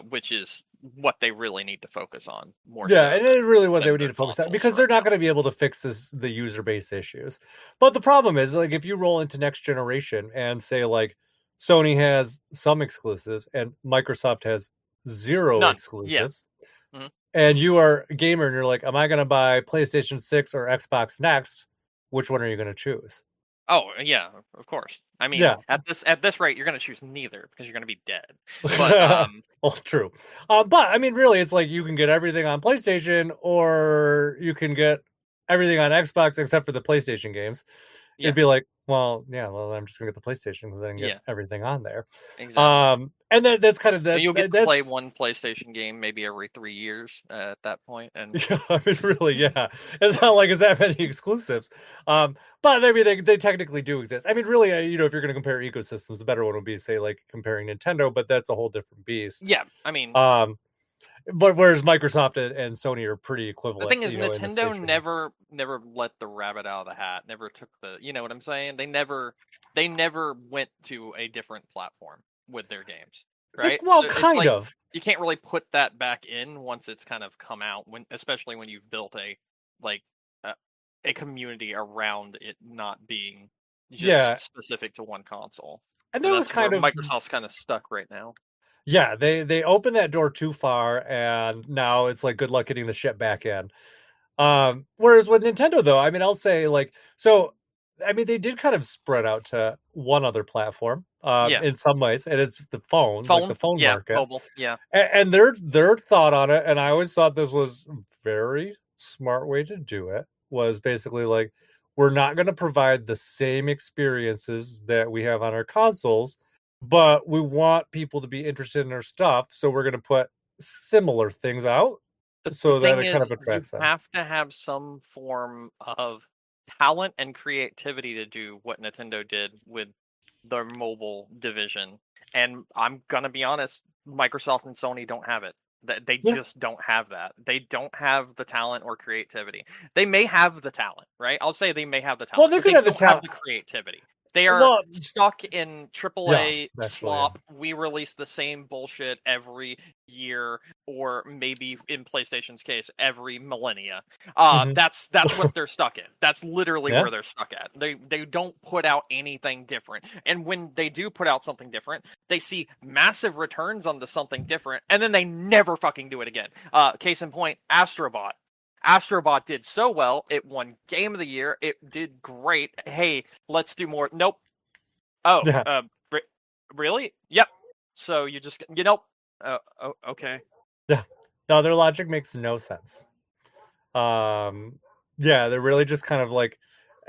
which is what they really need to focus on more Yeah, so and it's really what they than would need their to focus on, consoles because right they're not now. going to be able to fix the user base issues. But the problem is, like, if you roll into next generation and say, like, Sony has some exclusives and Microsoft has zero None. Yeah. exclusives, hmm and you are a gamer and you're like, am I going to buy PlayStation 6 or Xbox next? Which one are you going to choose? Oh yeah, of course. I mean, Yeah. at this rate, you're going to choose neither because you're going to be dead. But Oh, true. But I mean, really, it's like you can get everything on PlayStation, or you can get everything on Xbox except for the PlayStation games. yeah, It'd be like, well, yeah, well, I'm just gonna get the PlayStation because I can get yeah, everything on there. exactly. And that's kind of And you'll get to play that's one PlayStation game maybe every 3 years at that point, and yeah, I mean, really, yeah. It's not like it's that many exclusives. But I mean, they technically do exist. I mean, really, if you're going to compare ecosystems, the better one would be, say, like comparing Nintendo, but that's a whole different beast. yeah, I mean, Um, but whereas Microsoft and Sony are pretty the equivalent, thing is, in the space Nintendo right now. never let the rabbit out of the hat. Never took the, you know what I'm saying? They never went to a different platform with their games, right? Well, So it's kind like of. you can't really put that back in once it's kind of come out. Especially when you've built like a, a community around it not being just Yeah, specific to one console, and and that was that's where kind of, Microsoft's kind of stuck right now. yeah. They opened that door too far, and now it's like good luck getting the shit back in. Whereas with Nintendo, though, I mean, I'll say, like, so. I mean, they did kind of spread out to one other platform, Yeah, in some ways, and it's the phone, like the phone, phone yeah, market. mobile, yeah. And their thought on it, and I always thought this was a very smart way to do it, was basically like, we're not going to provide the same experiences that we have on our consoles, but we want people to be interested in our stuff, so we're going to put similar things out The so that thing it kind is, of you attracts them. have to have some form of talent and creativity to do what Nintendo did with their mobile division. And I'm gonna be honest, Microsoft and Sony don't have it. They Yeah. just don't have that. They don't have the talent or creativity. They may have the talent, right? I'll say they may have the Well, talent, they but could they have the don't have talent. the creativity. They are Well, stuck in yeah, AAA actually, yeah. slop. We release the same bullshit every year, or maybe in PlayStation's case, every millennia. Hmm. That's what they're stuck in. That's literally Yeah. where they're stuck at. They don't put out anything different. And when they do put out something different, they see massive returns on the something different, and then they never fucking do it again. Case in point, Astrobot. Astrobot did so well. It won Game of the Year. It did great. Hey, let's do more. Nope. Oh, Yeah. really? Yep. So you just, know, okay. Yeah. No, their logic makes no sense. Um, yeah, they're really just kind of like,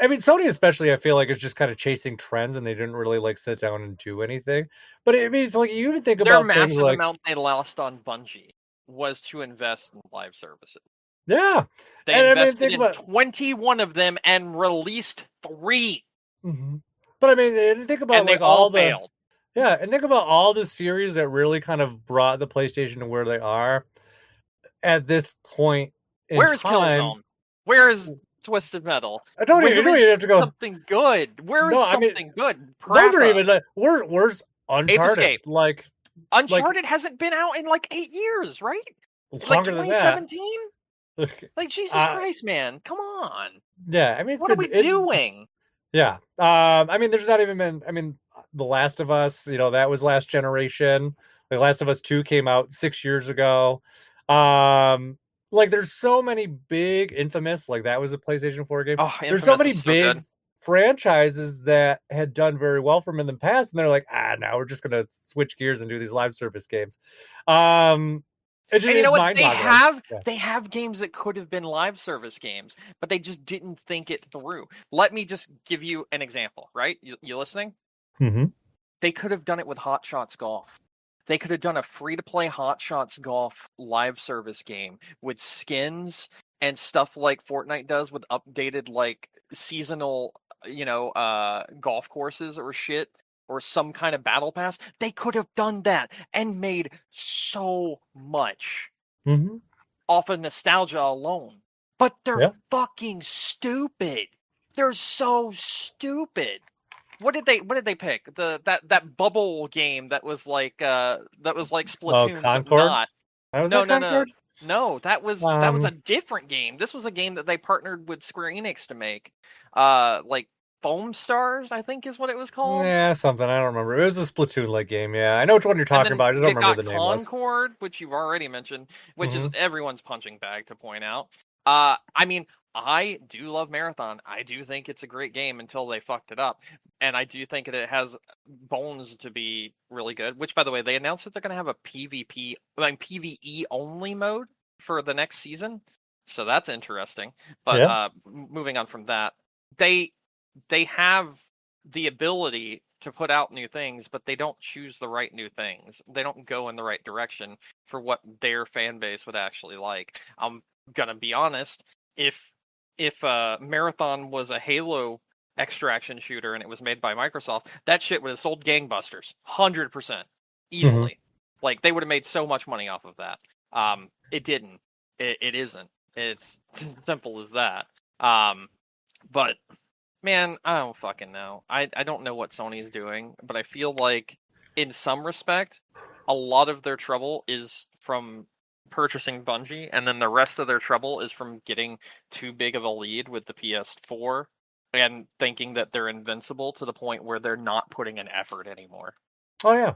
I mean, Sony especially, I feel like is just kind of chasing trends, and they didn't really like sit down and do anything. But I mean, it's like you even think Their about things massive like, amount they lost on Bungie was to invest in live services. yeah, They and I mean, invested think in about, 21 of them and released 3, mhm. But I mean, and think about and they like all all the, failed. yeah, and think about all the series that really kind of brought the PlayStation to where they are at this point in Where is time. Killzone? Where is Twisted Metal? You Where don't even is have to go. something good? Where is No, I mean, something good? those are Parappa, even like, where's Ape Uncharted? Escape. Like Uncharted hasn't been out in like 8 years, right? Like longer than that. 2017? Like, Jesus uh, Christ, man. Come on. yeah, I mean, What are we it's doing? yeah. I mean, there's not even been. I mean, The Last of Us. That was last generation. The Last of Us 2 came out 6 years ago. Um, like there's so many big Infamous. Like that was a PlayStation 4 game. Oh, There's so Infamous many is so good. big franchises that had done very well from in the past, and they're like, now we're just gonna switch gears and do these live service games. Um, And you know it's what? mind They boggling. have Yeah. they have games that could have been live service games, but they just didn't think it through. Let me just give you an example, right? You listening? Mm-hmm. They could have done it with Hot Shots Golf. They could have done a free to play Hot Shots Golf live service game with skins and stuff like Fortnite does with updated like seasonal, golf courses or shit or some kind of battle pass. They could have done that and made so much Mm-hmm. off of nostalgia alone. But they're Yeah. fucking stupid. They're so stupid. What did they pick? That bubble game that was like Oh, Splatoon, but Concord. not. Was No, that no, no. Concord? No, that was a Um, different game. This was a game that they partnered with Square Enix to make. Like Foam Stars, I think is what it was called. Yeah, something. I don't remember. It was a Splatoon-like game. Yeah, I know which one you're And talking then about. I just don't you remember got what the name was. Concord, which you've already mentioned, which is Hmm. everyone's punching bag to point out. I mean, I do love Marathon. I do think it's a great game until they fucked it up, and I do think that it has bones to be really good. Which, by the way, they announced that they're going to have a PvP, PvE only mode for the next season, so that's interesting. But Yeah. moving on from that, they they have the ability to put out new things, but they don't choose the right new things. They don't go in the right direction for what their fan base would actually like. I'm gonna be honest. If Marathon was a Halo extraction shooter and it was made by Microsoft, that shit would have sold gangbusters, 100%, Hmm. easily. Like they would have made so much money off of that. It didn't. It isn't. It's as simple as that. But man, I don't fucking know. I don't know what Sony's doing, but I feel like in some respect, a lot of their trouble is from purchasing Bungie, and then the rest of their trouble is from getting too big of a lead with the PS4 and thinking that they're invincible to the point where they're not putting an effort anymore. Oh yeah.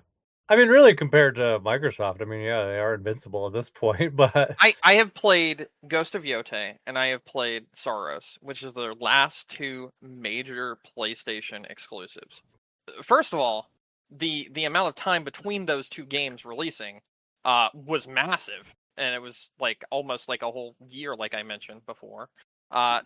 I mean, really, compared to Microsoft, I mean, yeah, they are invincible at this point. But I have played Ghost of Yotei and I have played Saros, which is their last two major PlayStation exclusives. First of all, the amount of time between those two games releasing was massive, and it was like almost like a whole year, like I mentioned before.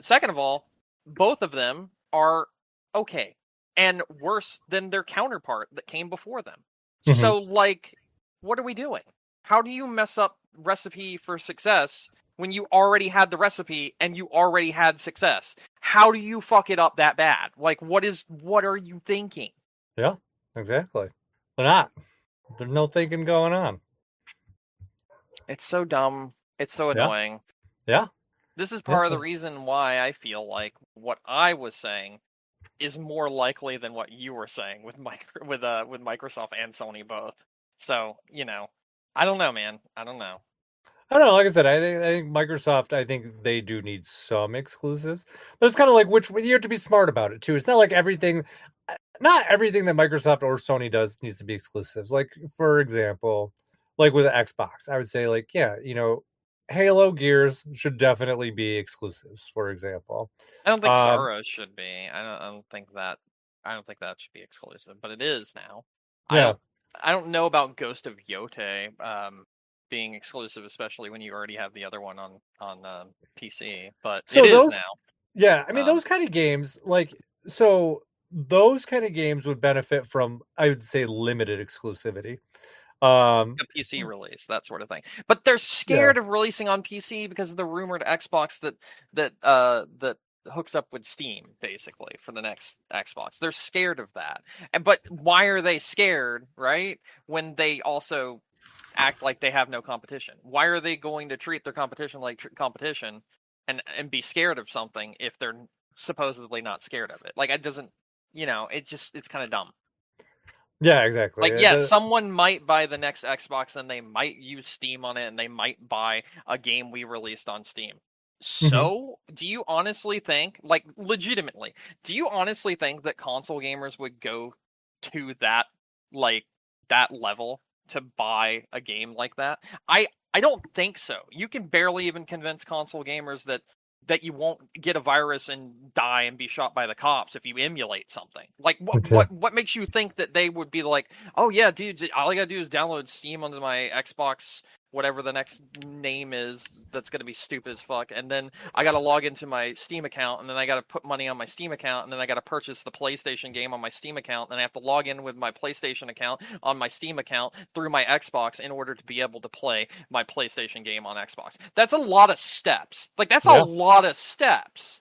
Second of all, both of them are okay and worse than their counterpart that came before them. Mhm. So, like, what are we doing? How do you mess up recipe for success when you already had the recipe and you already had success? How do you fuck it up that bad? Like, what are you thinking? Yeah, exactly. They're not. There's no thinking going on. It's so dumb. It's so Yeah, annoying. yeah. This is part Yes. of the reason why I feel like what I was saying is more likely than what you were saying with with Microsoft and Sony both. So, I don't know, man. I don't know. I don't know. Like I said, I think Microsoft. I think they do need some exclusives, but it's kind of like which you have to be smart about it too. It's not like everything, not everything that Microsoft or Sony does needs to be exclusives. Like for example, like with Xbox, I would say like yeah, Halo Gears should definitely be exclusives. For example, I don't think um, Zara should be. I don't think that should be exclusive, but it is now. I yeah. don't I don't know about Ghost of Yote being exclusive, especially when you already have the other one on PC, but it So is those, now. yeah, I mean Um, those kind of games, like so those kind of games would benefit from I would say limited exclusivity. Um, a PC release, that sort of thing. But they're yeah. scared of releasing on PC because of the rumored Xbox that hooks up with Steam basically for the next Xbox. They're scared of that. But why are they scared, right? When they also act like they have no competition. Why are they going to treat their competition like competition and be scared of something if they're supposedly not scared of it? Like it doesn't, it's kind of dumb. Yeah, exactly. Like, yes, someone might buy the next Xbox and they might use Steam on it and they might buy a game we released on Steam. Mhm. So, do you honestly think, like, legitimately, do you honestly think that console gamers would go to like, that level to buy a game like that? I don't think so. You can barely even convince console gamers that you won't get a virus and die and be shot by the cops if you emulate something. Like what Yeah. what what makes you think that they would be like, "Oh yeah, dude, all I got to do is download Steam onto my Xbox whatever the next name is that's going to be stupid as fuck, and then I got to log into my Steam account, and then I got to put money on my Steam account, and then I got to purchase the PlayStation game on my Steam account, and then I have to log in with my PlayStation account on my Steam account through my Xbox in order to be able to play my PlayStation game on Xbox." That's a lot of steps. Like that's a Yeah. lot of steps.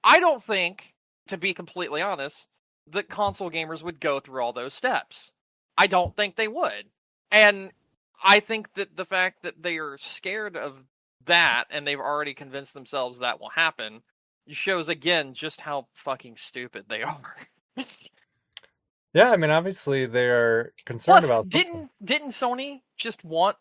I don't think, to be completely honest, that console gamers would go through all those steps. I don't think they would. And I think that the fact that they are scared of that and they've already convinced themselves that will happen shows again just how fucking stupid they are. Yeah, I mean obviously they're concerned Plus, about something. didn't Sony just want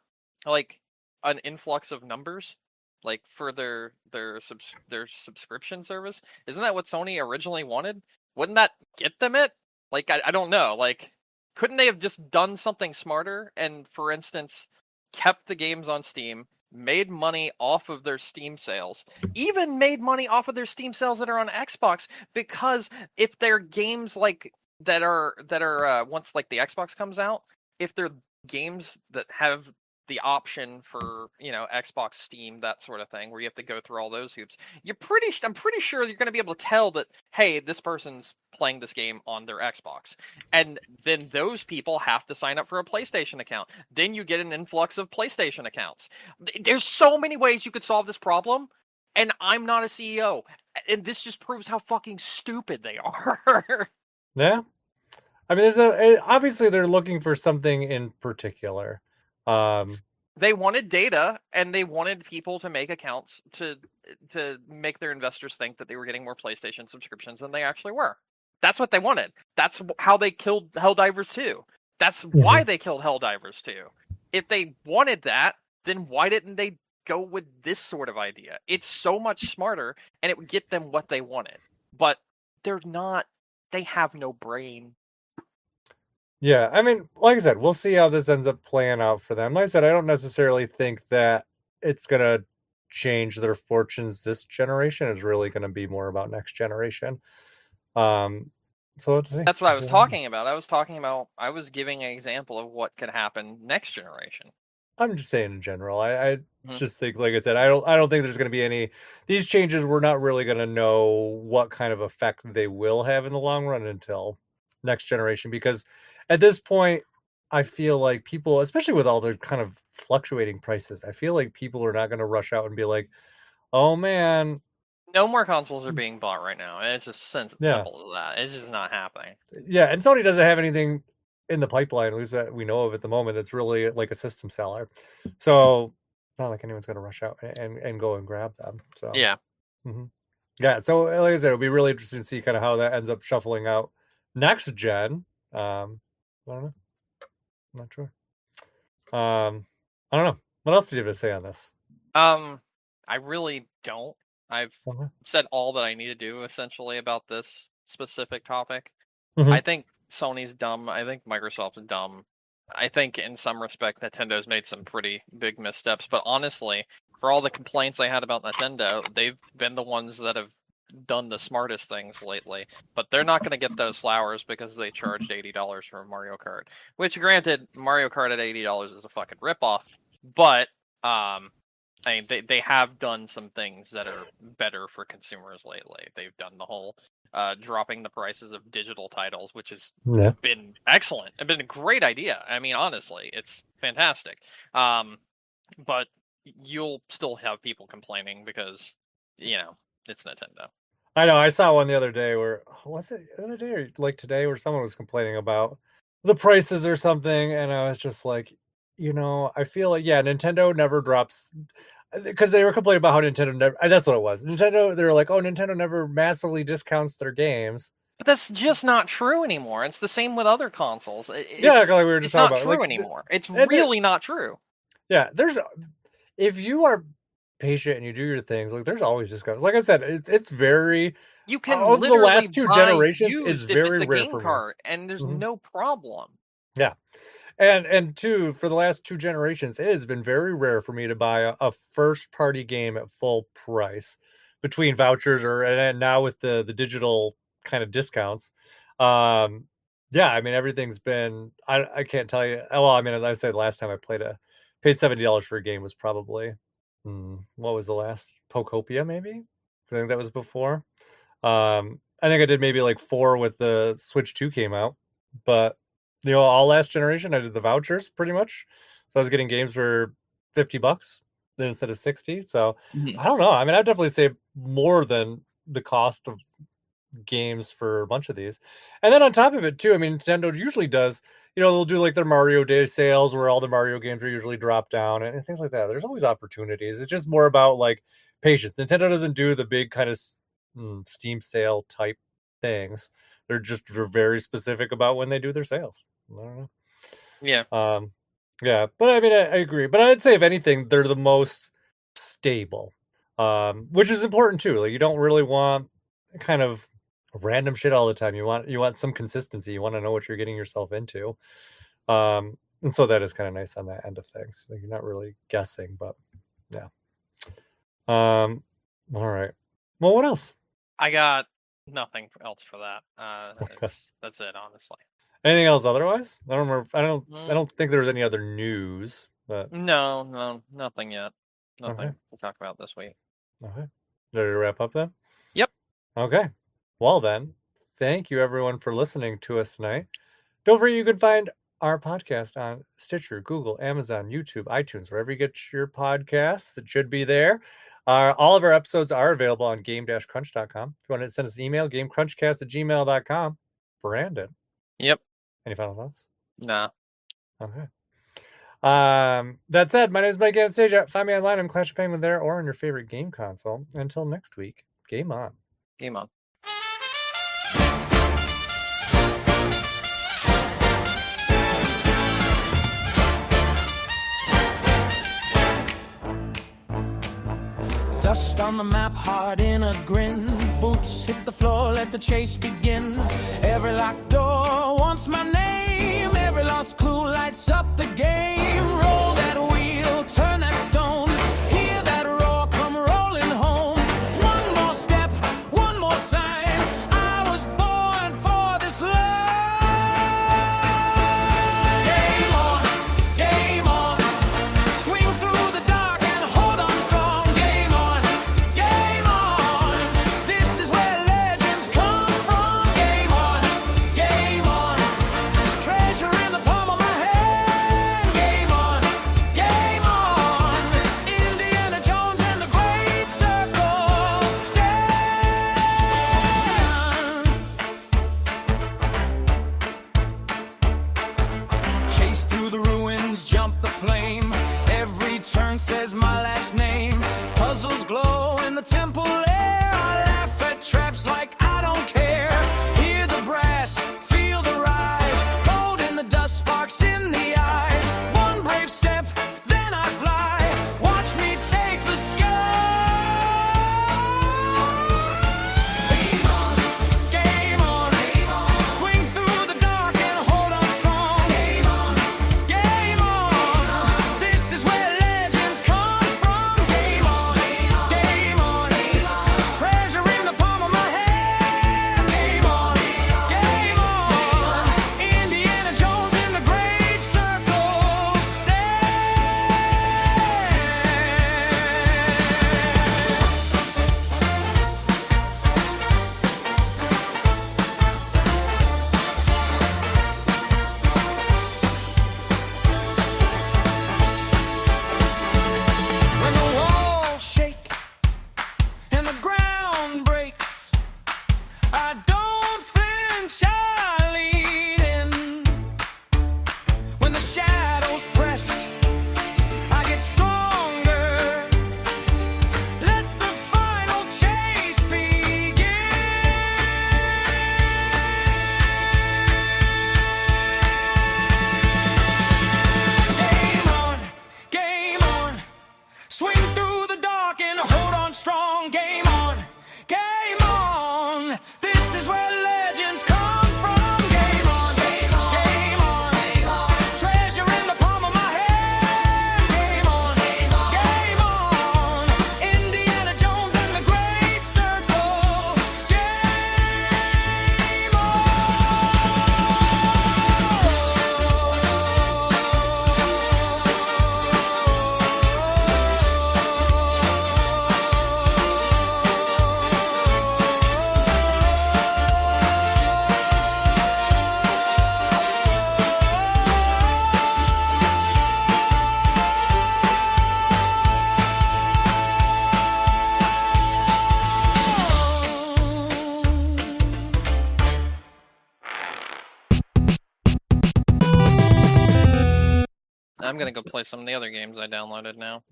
like an influx of numbers like for their subscription service? Isn't that what Sony originally wanted? Wouldn't that get them it? Like I don't know. Like couldn't they have just done something smarter and for instance kept the games on Steam, made money off of their Steam sales, even made money off of their Steam sales that are on Xbox because if they're games like that are once like the Xbox comes out, if they're games that have the option for Xbox Steam that sort of thing where you have to go through all those hoops, I'm pretty sure you're going to be able to tell that hey this person's playing this game on their Xbox, and then those people have to sign up for a PlayStation account. Then you get an influx of PlayStation accounts. There's so many ways you could solve this problem, and I'm not a CEO, and this just proves how fucking stupid they are. Yeah. I mean obviously they're looking for something in particular. Um, They wanted data and they wanted people to make accounts to make their investors think that they were getting more PlayStation subscriptions than they actually were. That's what they wanted. That's how they killed Helldivers 2. That's why mhm. they killed Helldivers 2. If they wanted that, then why didn't they go with this sort of idea? It's so much smarter and it would get them what they wanted. But they're not, they have no brain. Yeah, I mean, like I said, we'll see how this ends up playing out for them. Like I said, I don't necessarily think that it's gonna change their fortunes this generation. It's really gonna be more about next generation. Um, so let's see. That's what We'll I see was what happens. talking about. I was giving an example of what could happen next generation. I'm just saying in general. I Mhm. just think, like I said, I don't think there's gonna be any these changes. We're not really gonna know what kind of effect they will have in the long run until next generation. Because at this point, I feel like people, especially with all the kind of fluctuating prices, I feel like people are not gonna rush out and be like, "Oh man, No more consoles are being bought right now. It's just yeah, simple as that. It's just not happening. yeah." And Sony doesn't have anything in the pipeline, at least that we know of at the moment. It's really like a system seller, so not like anyone's gonna rush out and go and grab them. So. Yeah. Mhm. Yeah, so like I said, it'll be really interesting to see kind of how that ends up shuffling out next gen. I don't know. I'm not sure. I don't know. What else did you have to say on this? I really don't. I've Okay. said all that I need to do essentially about this specific topic. Mm-hmm. I think Sony's dumb. I think Microsoft's dumb. I think in some respect Nintendo's made some pretty big missteps, but honestly, for all the complaints I had about Nintendo, they've been the ones that have done the smartest things lately. But they're not going to get those flowers because they charged $80 for Mario Kart. Which, granted, Mario Kart at $80 is a fucking ripoff. But I mean, they have done some things that are better for consumers lately. They've done the whole dropping the prices of digital titles, which has Yeah. been excellent. It's been a great idea. I mean, honestly, it's fantastic. But you'll still have people complaining because, it's Nintendo. I know. I saw one the other day where was it the other day or like today where someone was complaining about the prices or something, and I was just like, I feel like Nintendo never drops because they were complaining about how Nintendo never. That's what it was. Nintendo. They were like, oh, Nintendo never massively discounts their games. But that's just not true anymore. It's the same with other consoles. Yeah, It's like we were just it's talking not about. true Like, anymore. It's and really not true. yeah, there's if you are patient and you do your things, like there's always discounts. Like I said, it's very You can of the literally last two buy generations, it's used if it's very a rare game for me. cart, and there's Mhm. no problem. Yeah. And two, for the last two generations, it has been very rare for me to buy a first party game at full price between vouchers and now with the digital kind of discounts. Um, yeah, I mean everything's been I can't tell you. Well, I mean, as I said last time I paid $70 for a game was probably what was the last Pokopia maybe? I think that was before. I think I did maybe like 4 with the Switch 2 came out, but all last generation I did the vouchers pretty much. So I was getting games for $50 instead of 60. So Mhm. I don't know. I mean, I've definitely saved more than the cost of games for a bunch of these. And then on top of it too, I mean, Nintendo usually does, they'll do like their Mario Day sales where all the Mario games are usually dropped down and things like that. There's always opportunities. It's just more about like patience. Nintendo doesn't do the big kind of Steam sale type things. They're very specific about when they do their sales. I don't know. Yeah. Yeah, but I mean, I agree. But I'd say if anything, they're the most stable, which is important too. Like you don't really want kind of random shit all the time. You want some consistency. You want to know what you're getting yourself into. And so that is kind of nice on that end of things. Like you're not really guessing, but yeah. All right. Well, what else? I got nothing else for that. That's it, honestly. Anything else otherwise? I don't remember. I Mm, don't think there was any other news, but no, nothing yet. okay. Nothing to talk about this week. Okay. Ready to wrap up then? Yep. Okay. Well then, thank you everyone for listening to us tonight. Don't forget you can find our podcast on Stitcher, Google, Amazon, YouTube, iTunes, wherever you get your podcasts. It should be there. All of our episodes are available on game-crunch.com. If you want to send us an email, gamecrunchcast@gmail.com. Brandon, Yep. any final thoughts? Nah. Okay. That said, my name is Mike Anastasia. Find me online on Clash of Penguin there or on your favorite game console. Until next week, game on. Game on. Dust on the map, heart in a grin. Boots hit the floor, let the chase begin. Every locked door wants my name. Every lost clue lights up the game. Roll that wheel, turn that stone. Hear that roar come rolling home. One more step, one more sign. I was born for this love. Game on. Swing through the dark and hold on strong. Game on. This is where legends come from. Game on. Treasure in the palm of my hand. Game on. Indiana Jones and the Great Circle stand. Chase through the ruins, jump the flame. Every turn says my last name. Puzzles glow in the temple air. I laugh I'm gonna go play some of the other games I downloaded now.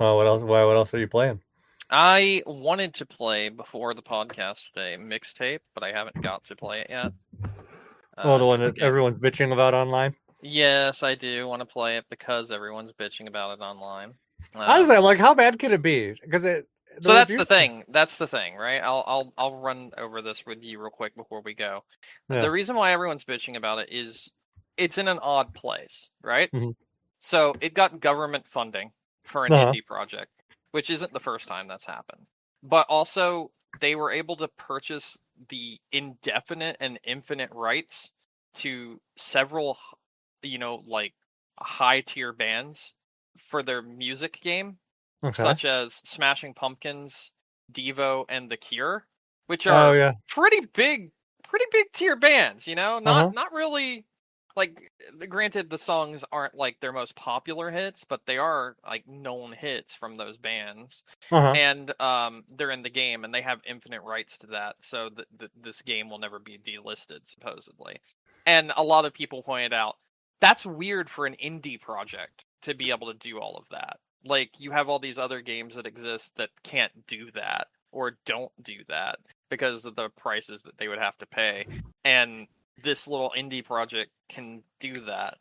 Oh, what else? Why? What else are you playing? I wanted to play before the podcast today Mixtape, but I haven't got to play it yet. Oh, the one Different that game. everyone's bitching about online. Yes, I do want to play it because everyone's bitching about it online. Honestly, I'm like, how bad could it be? Because the So that's the reviews. thing. That's the thing, right? I'll run over this with you real quick before we go. Yeah. The reason why everyone's bitching about it is it's in an odd place, right? Mhm. So it got government funding for an Uh-huh. indie project, which isn't the first time that's happened. But also they were able to purchase the indefinite and infinite rights to several, like high tier bands for their music game, Okay. such as Smashing Pumpkins, Devo, and The Cure, which Oh are yeah. pretty big tier bands. Uh-huh. Not really like. Granted, the songs aren't like their most popular hits, but they are like known hits from those bands. Uh-huh. And they're in the game, and they have infinite rights to that, so this game will never be delisted supposedly. And a lot of people pointed out that's weird for an indie project to be able to do all of that. Like, you have all these other games that exist that can't do that or don't do that because of the prices that they would have to pay. And this little indie project can do that.